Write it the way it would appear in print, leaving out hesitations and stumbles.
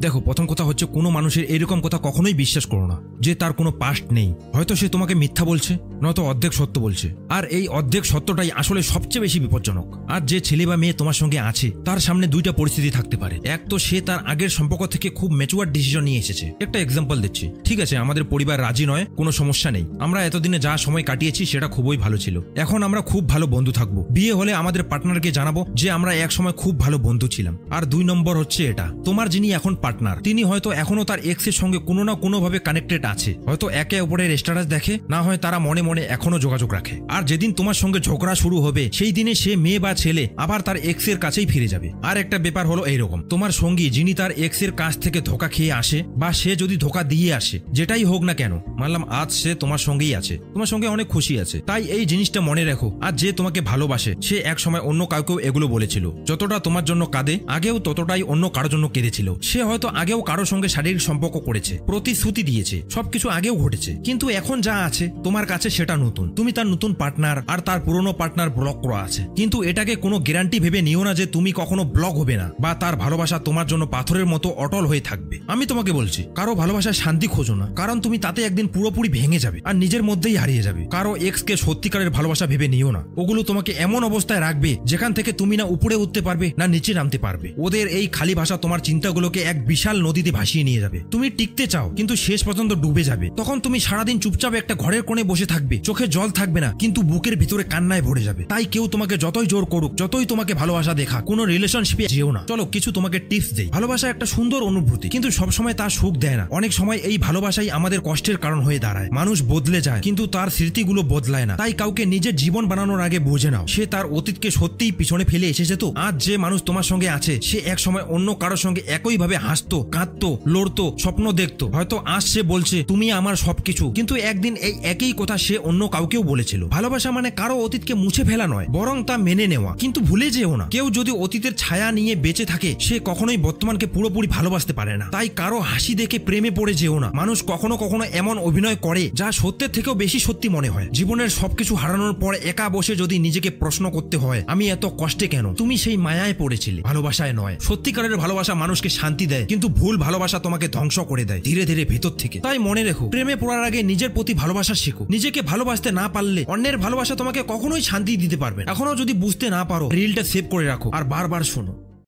দেখো, প্রথম কথা হচ্ছে কোনো মানুষের এরকম কথা কখনোই বিশ্বাস করো না যে তার কোনো পাস্ট নেই। হয়তো সে তোমাকে মিথ্যা বলছে, নয়তো অর্ধেক সত্য বলছে। আর এই অর্ধেক সত্যটাই আসলে সবচেয়ে বেশি বিপজ্জনক। আর যে ছেলে বা মেয়ে তোমার সঙ্গে আছে তার সামনে দুইটা পরিস্থিতি থাকতে পারে। এক তো সে তার আগের সম্পর্ক থেকে খুব ম্যাচুয়ার ডিসিশন নিয়ে এসেছে। একটা এক্সাম্পল দিচ্ছি। ঠিক আছে, আমাদের পরিবার রাজি নয়, কোনো সমস্যা নেই, আমরা এতদিনে যা সময় কাটিয়েছি সেটা খুবই ভালো ছিল, এখন আমরা খুব ভালো বন্ধু থাকবো। বিয়ে হলে আমাদের পার্টনারকে জানাবো যে আমরা এক সময় খুব ভালো বন্ধু ছিলাম। আর 2 নম্বর হচ্ছে এটা, তোমার যিনি এখন পার্টনার তিনি হয়তো এখনো তার এক্স এর সঙ্গে কোনো না কোনো ভাবে কানেক্টেড আছে। হয়তো একে অপরের স্ট্যাটাস দেখে, না হয় তারা মনে মনে এখনো যোগাযোগ রাখে। আর যেদিন তোমার সঙ্গে ঝগড়া শুরু হবে সেই দিনে সে মেয়ে বা ছেলে আবার তার এক্স এর কাছেই ফিরে যাবে। আর একটা ব্যাপার হলো এইরকম, তোমার সঙ্গী যিনি তার এক্স এর কাছ থেকে ধোকা খেয়ে আসে বা সে যদি ধোকা দিয়ে আসে, যেটাই হোক না কেন, মানলাম আজ সে তোমার সঙ্গেই আছে, তোমার সঙ্গে অনেক খুশি আছে, তাই এই জিনিসটা মনে রাখো। আর যে তোমাকে ভালোবাসে সে এক সময় অন্য কাউকেও এগুলো বলেছিল। যতটা তোমার জন্য কাঁদে আগেও ততটাই অন্য কারোর জন্য কেঁদেছিল। সে হয়তো আগেও কারোর সঙ্গে শারীরিক সম্পর্ক করেছে, প্রতিশ্রুতি দিয়েছে, সবকিছু আগেও ঘটেছে, কিন্তু এখন যা আছে তোমার কাছে সেটা নতুন। তুমি তার নতুন পার্টনার আর তার পুরনো পার্টনার ব্লক করা আছে। কিন্তু এটাকে কোনো গ্যারান্টি ভেবে নিও না যে তুমি কখনো ব্লক হবে না বা তার ভালোবাসা তোমার জন্য পাথরের মতো অটল হয়ে থাকবে। আমি তোমাকে বলছি, কারো ভালোবাসায় শান্তি খোঁজো না, কারণ তুমি তাতে একদিন পুরোপুরি ভেঙে যাবে আর নিজের মধ্যেই হারিয়ে যাবে। কারো এক্স কে সত্যিকারের ভালোবাসা ভেবে নিও না, ওগুলো তোমাকে এমন অবস্থায় রাখবে যেখান থেকে তুমি না উপরে উঠতে পারবে না নিচে নামতে পারবে। ওদের এই খালি ভাষা তোমার চিন্তাগুলোকে এক বিশাল নদীতে ভাসিয়ে নিয়ে যাবে। তুমি টিকতে চাও কিন্তু শেষ পর্যন্ত ডুবে যাবে। তখন তুমি সারাদিন চুপচাপ একটা ঘরের কোণে বসে থাকবে, চোখে জল থাকবে না কিন্তু বুকের ভিতরে কান্নায় ভরে যাবে। তাই কেউ তোমাকে যতই জোর করুক, যতই তোমাকে ভালোবাসা দেখা, কোনো রিলেশনশিপে যেও না। চলো কিছু তোমাকে টিপস দেই। ভালোবাসা একটা সুন্দর অনুভূতি, কিন্তু সবসময় তার সুখ দেয় না। অনেক সময় এই ভালোবাসাই আমাদের কষ্টের কারণ হয়ে দাঁড়ায়। মানুষ বদলে যায় কিন্তু তার স্মৃতিগুলো বদলায় না। তাই কাউকে নিজের জীবন বানানোর আগে বুঝে নাও সে তার অতীতকে সত্যিই পিছনে ফেলে এসেছে। তো আজ যে মানুষ তোমার সঙ্গে আছে সে এক সময় অন্য কারোর সঙ্গে একইভাবে হাসতো, কাঁদতো, লড়তো, স্বপ্ন দেখতো। হয়তো আজ সে বলছে তুমি আমার সবকিছু, কিন্তু একদিন এই একই কথা সে অন্য কাউকেও বলেছিল। ভালোবাসা মানে কারো অতীতকে মুছে ফেলা নয়, বরং তা মেনে নেওয়া। কিন্তু ভুলে যেও না, কেউ যদি অতীতের ছায়া নিয়ে বেঁচে থাকে সে কখনোই বর্তমানকে পুরোপুরি ভালোবাসতে পারে না। তাই কারো হাসি দেখে প্রেমে পড়ে যেও না। মানুষ কখনো কখনো এমন অভিনয় করে যা সত্যের থেকেও বেশি সত্যি মনে হয়। জীবনের সবকিছু হারানোর পর একা বসে যদি নিজেকে প্রশ্ন করতে হয় আমি এত কষ্টে কেন, তুমি সেই মায়ায় পড়েছিলে, ভালোবাসায় নয়। সত্যিকারের ভালোবাসা মানুষকে শান্তি দেয়, কিন্তু ভুল ভালোবাসা তোমাকে ধ্বংস করে দেয় ধীরে ধীরে ভেতর থেকে। তাই মনে রেখো, প্রেমে পড়ার আগে নিজের প্রতি ভালোবাসা শেখো। নিজেকে ভালোবাসতে না পারলে অন্যের ভালোবাসা তোমাকে কখনোই শান্তি দিতে পারবে। এখনো যদি বুঝতে না পারো, রিলটা সেভ করে রাখো আর বারবার শোনো।